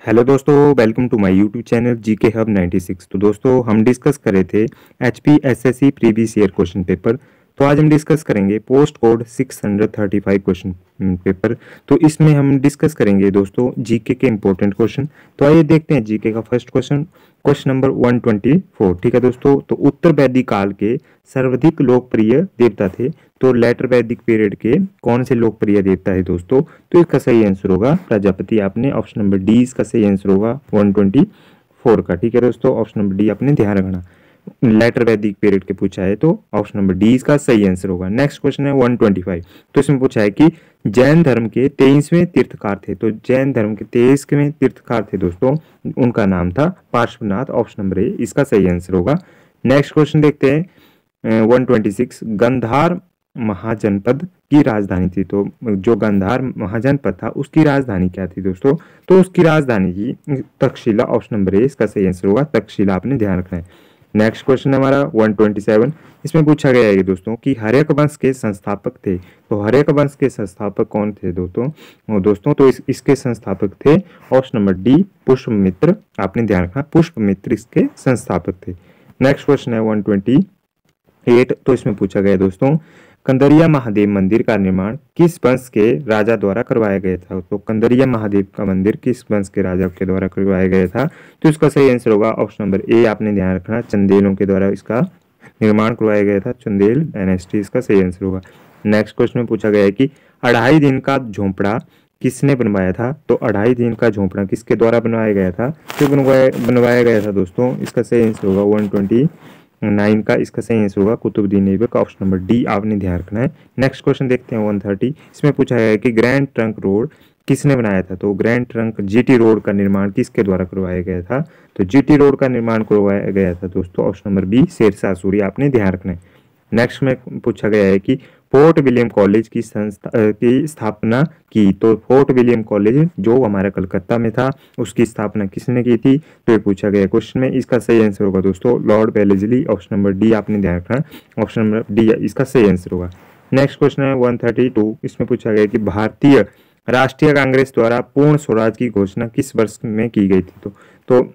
Hello दोस्तों, welcome to my YouTube channel GK hub 96। तो दोस्तों हम डिस्कस कर रहे थे HP SSC previous year question paper. तो आज हम डिस्कस करेंगे पोस्ट कोड 635 क्वेश्चन पेपर। तो इसमें हम डिस्कस करेंगे दोस्तों जीके के इंपॉर्टेंट क्वेश्चन। तो आइए देखते हैं जीके का फर्स्ट क्वेश्चन, क्वेश्चन नंबर 124। ठीक है दोस्तों, तो उत्तर वैदिक काल के सर्वाधिक लोकप्रिय देवता थे। तो लेटर वैदिक पीरियड के कौन से लोकप्रिय देवता है दोस्तों? तो इसका सही आंसर होगा प्रजापति। आपने ऑप्शन नंबर डी इसका सही आंसर होगा 124 का। ठीक है दोस्तों, ऑप्शन नंबर डी आपने ध्यान रखना, लेटर वैदिक पीरियड के पूछा है तो ऑप्शन नंबर डी इसका सही आंसर होगा। नेक्स्ट क्वेश्चन है 125। तो इसमें पूछा है कि जैन धर्म के 23वें तीर्थकार थे। तो जैन धर्म के 23वें तीर्थकार थे दोस्तों, उनका नाम था पार्श्वनाथ। ऑप्शन नंबर ए इसका सही आंसर होगा। नेक्स्ट क्वेश्चन देखते हैं 126। गंधार महाजनपद की राजधानी थी। तो जो गंधार महाजनपद था उसकी राजधानी क्या थी दोस्तों? तो उसकी राजधानी थी तक्षशिला। ऑप्शन नंबर ए इसका सही आंसर होगा तक्षशिला, आपने ध्यान रखना है। नेक्स्ट क्वेश्चन है हमारा 127। इसमें पूछा गया है दोस्तों कि हर्यक वंश के संस्थापक थे। तो हर्यक वंश के संस्थापक कौन थे दोस्तों? तो इसके संस्थापक थे ऑप्शन नंबर डी पुष्पमित्र, आपने ध्यान रखना, पुष्पमित्र इसके संस्थापक थे। नेक्स्ट क्वेश्चन है 128। तो इसमें पूछा गया दोस्तों कंदरिया महादेव मंदिर का निर्माण किस वंश के राजा द्वारा करवाया गया था? तो कंदरिया महादेव का मंदिर किस वंश के राजा के द्वारा करवाया गया था? तो इसका सही आंसर होगा ऑप्शन नंबर ए, आपने ध्यान रखना, चंदेलों के द्वारा इसका निर्माण करवाया गया था। चंदेल डायनेस्टी इसका सही आंसर होगा। नेक्स्ट क्वेश्चन में पूछा गया है कि 2.5 दिन का झोंपड़ा किसने बनवाया था? तो 2.5 दिन का झोंपड़ा किसके द्वारा बनवाया गया था? तो बनवाया गया था दोस्तों, इसका सही आंसर होगा 129 का, इसका सही आंसर होगा Qutubuddin Aibak. Option number D आपने ध्यान रखना है। नेक्स्ट क्वेश्चन देखते हैं 130। इसमें पूछा गया है कि ग्रैंड ट्रंक रोड किसने बनाया था? तो ग्रैंड ट्रंक जीटी रोड का निर्माण किसके द्वारा करवाया गया था? तो जीटी रोड का निर्माण करवाया गया था दोस्तों, option number B Sher Shah Suri, आपने ध्यान रखना है। नेक्स्ट में पूछा गया है कि फोर्ट विलियम कॉलेज की स्थापना की। तो फोर्ट विलियम कॉलेज जो हमारा कलकत्ता में था उसकी स्थापना किसने की थी? तो ये पूछा गया क्वेश्चन में, इसका सही आंसर होगा दोस्तों Lord Wellesley. Option number D आपने ध्यान रखना, ऑप्शन नंबर डी इसका सही आंसर होगा। नेक्स्ट क्वेश्चन है 132। इसमें पूछा गया कि भारतीय राष्ट्रीय कांग्रेस द्वारा पूर्ण स्वराज की घोषणा किस वर्ष में की गई थी? तो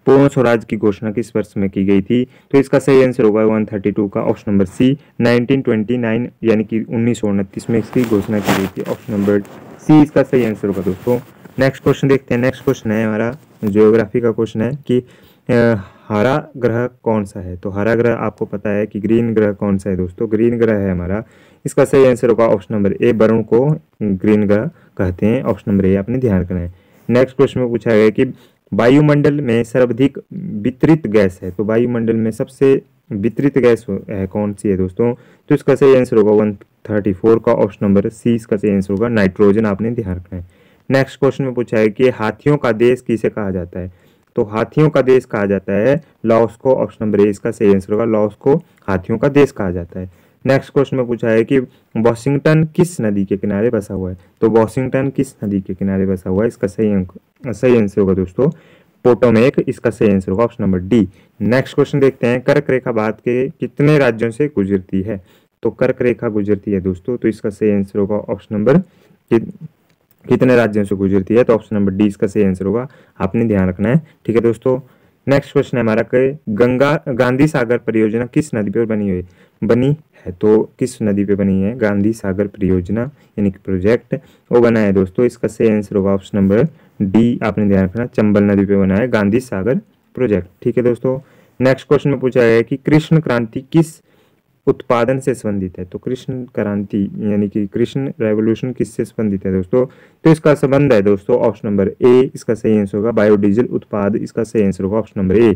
पूर्ण स्वराज की घोषणा किस वर्ष में की गई थी? तो इसका सही आंसर होगा 132 का, ऑप्शन नंबर सी 1929 यानी कि 1929 में इसकी घोषणा की गई थी। ऑप्शन नंबर सी इसका सही आंसर होगा दोस्तों। नेक्स्ट क्वेश्चन देखते हैं। नेक्स्ट क्वेश्चन है हमारा ज्योग्राफी का क्वेश्चन है कि हरा ग्रह कौन सा है? तो हरा ग्रह आपको पता है कि ग्रीन ग्रह कौन सा है दोस्तों? ग्रीन ग्रह है हमारा, इसका सही आंसर होगा ऑप्शन नंबर ए, वरुण को ग्रीन ग्रह कहते हैं। ऑप्शन नंबर ए आपने ध्यान रखना है। नेक्स्ट क्वेश्चन में पूछा गया कि वायुमंडल में सर्वाधिक वितरित गैस है। तो वायुमंडल में सबसे वितरित गैस है कौन सी है दोस्तों? तो इसका सही आंसर होगा 134 का, ऑप्शन नंबर सी इसका सही आंसर होगा नाइट्रोजन, आपने ध्यान रखना है। नेक्स्ट क्वेश्चन में पूछा है कि हाथियों का देश किसे कहा जाता है? तो हाथियों का देश कहा जाता है लाओस को। ऑप्शन नंबर ए इसका सही आंसर होगा, लाओस को हाथियों का देश कहा जाता है। नेक्स्ट क्वेश्चन में पूछा है कि वॉशिंगटन किस नदी के किनारे बसा हुआ है? तो वॉशिंगटन किस नदी के किनारे बसा हुआ है? इसका सही आंसर होगा दोस्तों पोटोमेक, इसका सही आंसर होगा option number D. Next question देखते हैं कर्क रेखा भारत के कितने राज्यों से गुजरती है? तो कर्क रेखा गुजरती है दोस्तों, तो इसका सही आंसर होगा ऑप्शन नंबर कितने राज्यों से गुजरती है? तो ऑप्शन नंबर डी इसका सही आंसर होगा, आपने ध्यान रखना है। ठीक है दोस्तों, नेक्स्ट क्वेश्चन है हमारा कि गांधी सागर परियोजना किस नदी पर बनी है? तो किस नदी पे बनी है गांधी सागर परियोजना यानी कि प्रोजेक्ट? वो बना है दोस्तों, इसका सही आंसर होगा ऑप्शन नंबर डी, आपने ध्यान रखना, चंबल नदी पे बना है गांधी सागर प्रोजेक्ट। ठीक है दोस्तों, नेक्स्ट क्वेश्चन में पूछा गया है कि कृष्ण क्रांति किस उत्पादन से संबंधित है? तो कृष्ण क्रांति यानी कि कृष्ण रेवोल्यूशन किससे संबंधित है दोस्तों? तो इसका संबंध है दोस्तों ऑप्शन नंबर ए, इसका सही आंसर होगा बायोडीजल उत्पाद, इसका सही आंसर होगा option number A.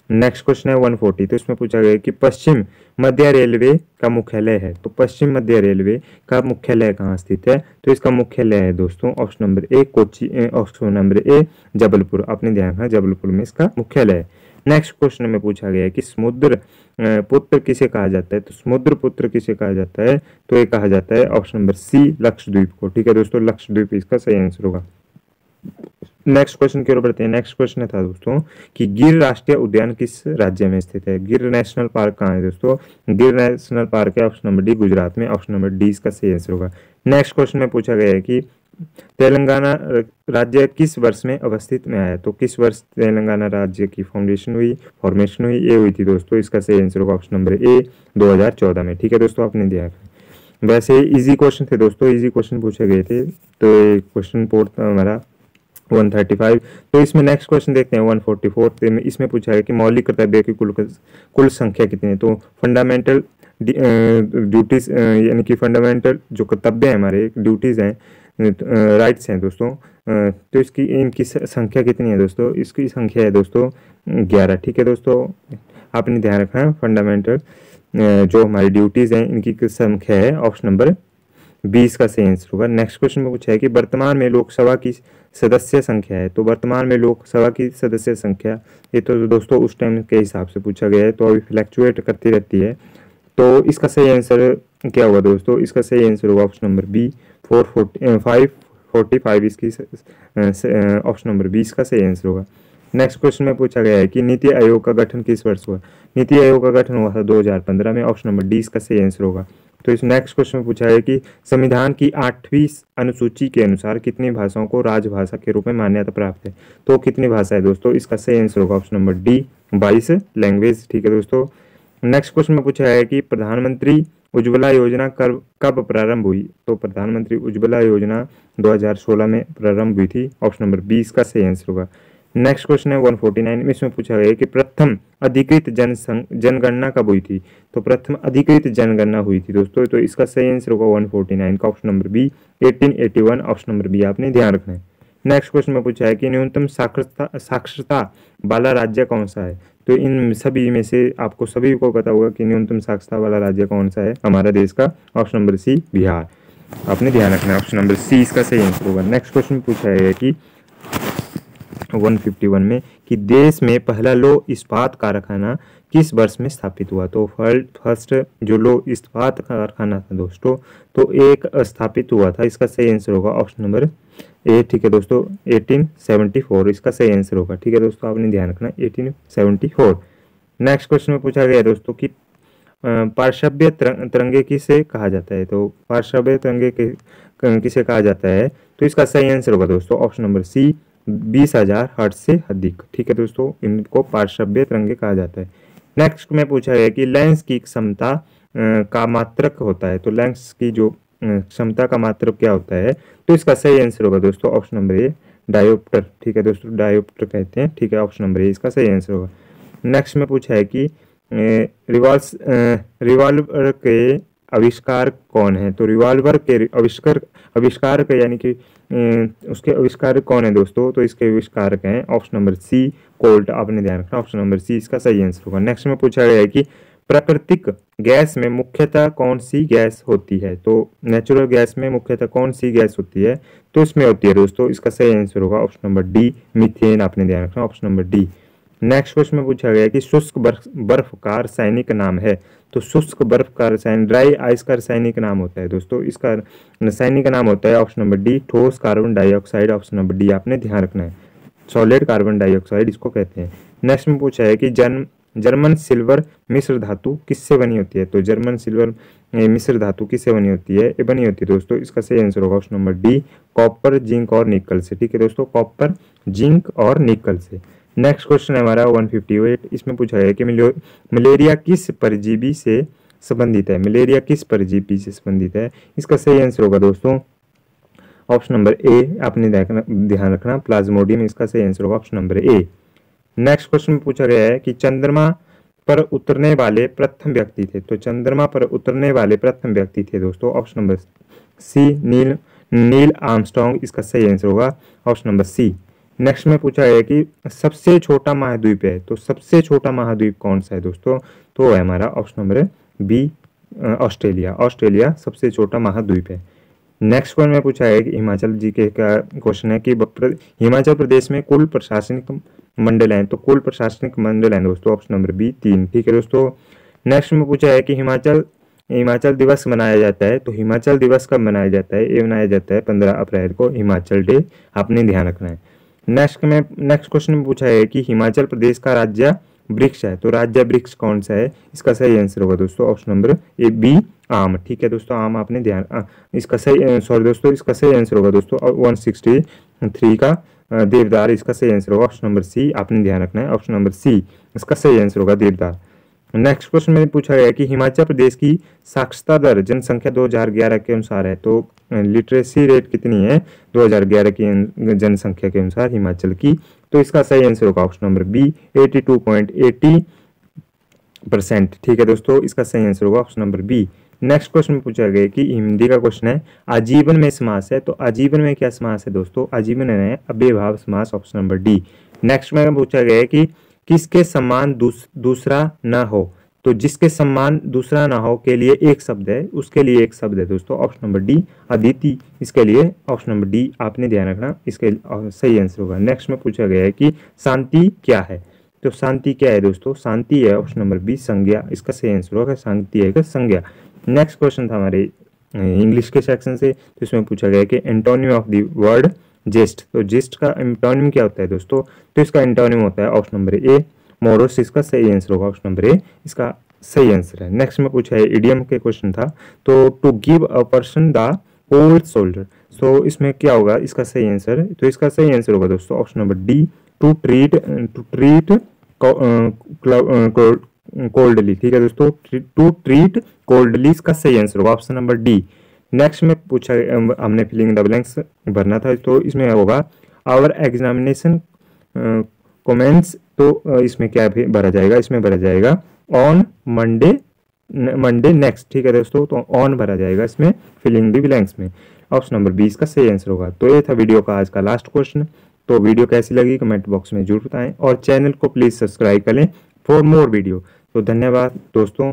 Next question है 140। तो इसमें पूछा गया कि पश्चिम मध्य रेलवे का मुख्यालय है। तो पश्चिम मध्य रेलवे का मुख्यालय कहाँ स्थित है? तो इसका मुख्यालय है दोस्तों option number A Kochi, option number A Jabalpur, अपने ध्यान रखना, जबलपुर में इसका मुख्यालय है। नेक्स्ट क्वेश्चन में पूछा गया है कि समुद्र पुत्र किसे कहा जाता है? तो समुद्र पुत्र किसे कहा जाता है? तो ये कहा जाता है ऑप्शन नंबर सी लक्षद्वीप को। ठीक है दोस्तों, लक्षद्वीप इसका सही आंसर होगा। नेक्स्ट क्वेश्चन की ओर बढ़ते हैं। नेक्स्ट क्वेश्चन था दोस्तों कि गिर राष्ट्रीय उद्यान किस राज्य में स्थित है? गिर नेशनल पार्क कहाँ है दोस्तों? गिर नेशनल पार्क है ऑप्शन नंबर डी गुजरात में, ऑप्शन नंबर डी इसका सही आंसर होगा। नेक्स्ट क्वेश्चन में पूछा गया है कि तेलंगाना राज्य किस वर्ष में अवस्थित में आया? तो किस वर्ष तेलंगाना राज्य की फॉर्मेशन हुई? ये हुई थी दोस्तों, इसका सही आंसर होगा ऑप्शन नंबर ए 2014 में। ठीक है दोस्तों, आपने दिया। वैसे इजी क्वेश्चन थे दोस्तों, इजी क्वेश्चन पूछे गए थे। तो ये क्वेश्चन पोर्ट हमारा 135। तो इसमें नेक्स्ट क्वेश्चन देखते हैं 144। इसमें पूछा है कि मौलिक कर्तव्य की कुल संख्या कितनी है? तो फंडामेंटल ड्यूटीज यानी कि फंडामेंटल जो कर्तव्य है हमारे, ड्यूटीज हैं, राइट्स हैं दोस्तों, तो इनकी संख्या कितनी है दोस्तों? इसकी संख्या है दोस्तों 11। ठीक है दोस्तों, आपने ध्यान रखना है फंडामेंटल जो हमारी ड्यूटीज हैं इनकी संख्या है ऑप्शन नंबर 20 का सही आंसर होगा। नेक्स्ट क्वेश्चन में पूछा है कि वर्तमान में लोकसभा की सदस्य संख्या है। तो वर्तमान में लोकसभा की सदस्य संख्या, ये तो दोस्तों उस टाइम के हिसाब से पूछा गया है, तो अभी फ्लैक्चुएट करती रहती है। तो इसका सही आंसर क्या होगा दोस्तों? इसका सही आंसर होगा ऑप्शन नंबर बी 545। इसकी ऑप्शन नंबर 20 का सही आंसर होगा। नेक्स्ट क्वेश्चन में पूछा गया है कि नीति आयोग का गठन किस वर्ष हुआ? नीति आयोग का गठन हुआ था 2015 में। ऑप्शन नंबर डी इसका सही आंसर होगा। तो इस नेक्स्ट क्वेश्चन में पूछा है कि संविधान की 8वीं अनुसूची के अनुसार कितनी भाषाओं को राजभाषा के रूप में मान्यता प्राप्त है? तो कितनी भाषा है दोस्तों? इसका सही आंसर होगा ऑप्शन नंबर डी 22 लैंग्वेज। ठीक है दोस्तों, नेक्स्ट क्वेश्चन में पूछा है कि प्रधानमंत्री उज्ज्वला योजना कब प्रारंभ हुई? तो प्रधानमंत्री उज्ज्वला योजना 2016 में प्रारंभ हुई थी। ऑप्शन नंबर 20 का सही आंसर होगा। नेक्स्ट क्वेश्चन है 149। इसमें पूछा गया है कि प्रथम अधिकृत जनगणना कब हुई थी? तो प्रथम अधिकृत जनगणना हुई थी दोस्तों, तो इसका सही आंसर होगा 149 का option number B 1881। Option number B आपने ध्यान रखना है। नेक्स्ट क्वेश्चन में पूछा है कि न्यूनतम साक्षरता वाला राज्य कौन सा है? तो इन सभी में से आपको सभी को पता होगा कि न्यूनतम साक्षरता वाला राज्य कौन सा है हमारा देश का? Option number C Bihar. आपने ध्यान रखना है, ऑप्शन नंबर सी इसका सही आंसर होगा। नेक्स्ट क्वेश्चन पूछा है कि 151 में कि देश में पहला लौह इस्पात कारखाना किस वर्ष में स्थापित हुआ? तो फर्स्ट जो लौह इस्पात कारखाना था दोस्तों, तो एक स्थापित हुआ था। इसका सही आंसर होगा ऑप्शन नंबर ए। ठीक है दोस्तों, 1874 इसका सही आंसर होगा। ठीक है दोस्तों, आपने ध्यान रखना 1874। नेक्स्ट क्वेश्चन में पूछा गया दोस्तों कि पार्श्व्य तरंगे किसे कहा जाता है? तो पार्श्व्य तरंगे किसे कहा जाता है? तो इसका सही आंसर होगा दोस्तों ऑप्शन नंबर सी 20,000 हर्ट्ज से अधिक। ठीक है दोस्तों, इनको पार्श्व्य तरंगे कहा जाता है। नेक्स्ट में पूछा गया कि लेंस की क्षमता का मात्रक होता है। तो लेंस की जो क्षमता का मात्रक क्या होता है? तो इसका सही आंसर होगा दोस्तों ऑप्शन नंबर ए डायोप्टर। ठीक है दोस्तों, डायोप्टर कहते हैं। ठीक है, ऑप्शन नंबर ए इसका सही आंसर होगा। नेक्स्ट में पूछा है कि रिवॉल्वर के आविष्कार कौन है? तो रिवॉल्वर के आविष्कारक यानी कि उसके आविष्कारक कौन है दोस्तों? तो इसके आविष्कारक हैं ऑप्शन नंबर सी कोल्ट। आपने ध्यान रखना, ऑप्शन नंबर सी इसका सही आंसर होगा। नेक्स्ट में पूछा गया है कि प्राकृतिक गैस में मुख्यतः कौन सी गैस होती है? तो नेचुरल गैस में मुख्यतः कौन सी गैस होती है? तो इसमें होती है दोस्तों, इसका सही आंसर होगा ऑप्शन नंबर डी मीथेन। आपने ध्यान रखना, option number D. Next question में पूछा गया कि शुष्क बर्फ का रासायनिक नाम है। तो शुष्क बर्फ का रासायनिक, ड्राई आइस का रासायनिक नाम होता है दोस्तों, इसका रासायनिक नाम होता है ऑप्शन नंबर डी ठोस carbon dioxide. Option number D आपने ध्यान रखना है, सॉलिड कार्बन डाइऑक्साइड इसको कहते हैं। नेक्स्ट में पूछा है कि जर्मन सिल्वर मिश्र धातु किससे बनी होती है? तो जर्मन सिल्वर मिश्र धातु किससे बनी होती है? ये बनी होती है दोस्तों, इसका सही आंसर होगा option number D copper, zinc और निकल से। ठीक है दोस्तों, कॉपर, जिंक और निकल से। नेक्स्ट क्वेश्चन है हमारा 158। इसमें पूछा है कि मलेरिया किस परजीवी से संबंधित है? मलेरिया किस परजीवी से संबंधित है? इसका सही आंसर होगा दोस्तों ऑप्शन नंबर ए। आपने ध्यान रखना, प्लाज्मोडियम इसका सही आंसर होगा option number A. Next question में पूछा गया है कि चंद्रमा पर उतरने वाले प्रथम व्यक्ति थे। तो चंद्रमा पर उतरने वाले प्रथम व्यक्ति थे दोस्तों, option number C Neil Armstrong. इसका सही आंसर होगा ऑप्शन नंबर सी। नेक्स्ट में पूछा है कि सबसे छोटा महाद्वीप है। तो सबसे छोटा महाद्वीप कौन सा है दोस्तों? तो है हमारा option number B Australia. Australia सबसे छोटा महाद्वीप है। नेक्स्ट क्वेश्चन में पूछा है कि हिमाचल जीके का क्वेश्चन है कि हिमाचल प्रदेश में कुल प्रशासनिक मंडल हैं। तो कुल प्रशासनिक मंडल हैं दोस्तों, ऑप्शन नंबर बी 3। ठीक है दोस्तों, नेक्स्ट में पूछा है कि हिमाचल दिवस मनाया जाता है। तो हिमाचल दिवस कब मनाया जाता है? ये मनाया जाता है 15 अप्रैल को, हिमाचल डे। आपने ध्यान रखना है। नेक्स्ट क्वेश्चन में पूछा है कि हिमाचल प्रदेश का राज्य वृक्ष है, तो राज्य वृक्ष कौन सा है, इसका सही आंसर होगा दोस्तों ऑप्शन नंबर ए बी आम। ठीक है दोस्तों, आम आपने ध्यान इसका सही सॉरी दोस्तों, इसका सही आंसर होगा दोस्तों 163 का देवदार, इसका सही आंसर होगा ऑप्शन नंबर सी। आपने ध्यान रखना है ऑप्शन नंबर सी इसका सही आंसर होगा देवदार। नेक्स्ट क्वेश्चन में पूछा गया कि हिमाचल प्रदेश की साक्षरता दर जनसंख्या 2011 के अनुसार है, तो लिटरेसी रेट कितनी है 2011 की जनसंख्या के अनुसार हिमाचल की, तो इसका सही आंसर होगा ऑप्शन नंबर बी 82.80%। ठीक है दोस्तों, इसका सही आंसर होगा option number B. Next question में पूछा गया कि हिंदी का क्वेश्चन है आजीवन में समास है, तो आजीवन में क्या समास है दोस्तों, आजीवन है अव्ययभाव समास, ऑप्शन नंबर डी। नेक्स्ट में पूछा गया है कि किसके समान दूसरा न हो, तो जिसके समान दूसरा ना हो के लिए एक शब्द है, उसके लिए एक शब्द है दोस्तों ऑप्शन नंबर डी अदिति, इसके लिए ऑप्शन नंबर डी आपने ध्यान रखना, इसके सही आंसर होगा। नेक्स्ट में पूछा गया है कि शांति क्या है, तो शांति क्या है दोस्तों, शांति है ऑप्शन नंबर बी संज्ञा, इसका सही आंसर होगा शांति है संज्ञा। नेक्स्ट क्वेश्चन था हमारे इंग्लिश के सेक्शन से, तो इसमें पूछा गया कि एंटोनिम ऑफ द वर्ड जेस्ट, तो जेस्ट का एंटोनिम क्या होता है दोस्तों, तो इसका एंटोनिम होता है ऑप्शन नंबर ए मोरस, इसका सही आंसर होगा ऑप्शन नंबर ए, इसका सही आंसर है। नेक्स्ट में पूछा है इडियम के क्वेश्चन था, तो to give a person the cold shoulder, so इसमें क्या होगा इसका सही आंसर, तो इसका सही आंसर होगा दोस्तों option number D to treat coldly. ठीक है दोस्तों, टू ट्रीट कोल्डली इसका सही आंसर होगा ऑप्शन नंबर डी। नेक्स्ट में पूछा हमने फिलिंग द ब्लैंक्स भरना था, तो इसमें होगा आवर एग्जामिनेशन कमेंट्स, तो इसमें क्या भरा जाएगा, इसमें भरा जाएगा ऑन मंडे नेक्स्ट। ठीक है दोस्तों, तो ऑन भरा जाएगा इसमें फिलिंग द ब्लैंक्स में, ऑप्शन नंबर 20 का सही आंसर होगा। तो ये था वीडियो का आज का लास्ट क्वेश्चन। तो वीडियो कैसी लगी कमेंट बॉक्स में जरूर बताएं और चैनल को प्लीज सब्सक्राइब करें फॉर मोर वीडियो। तो धन्यवाद दोस्तों।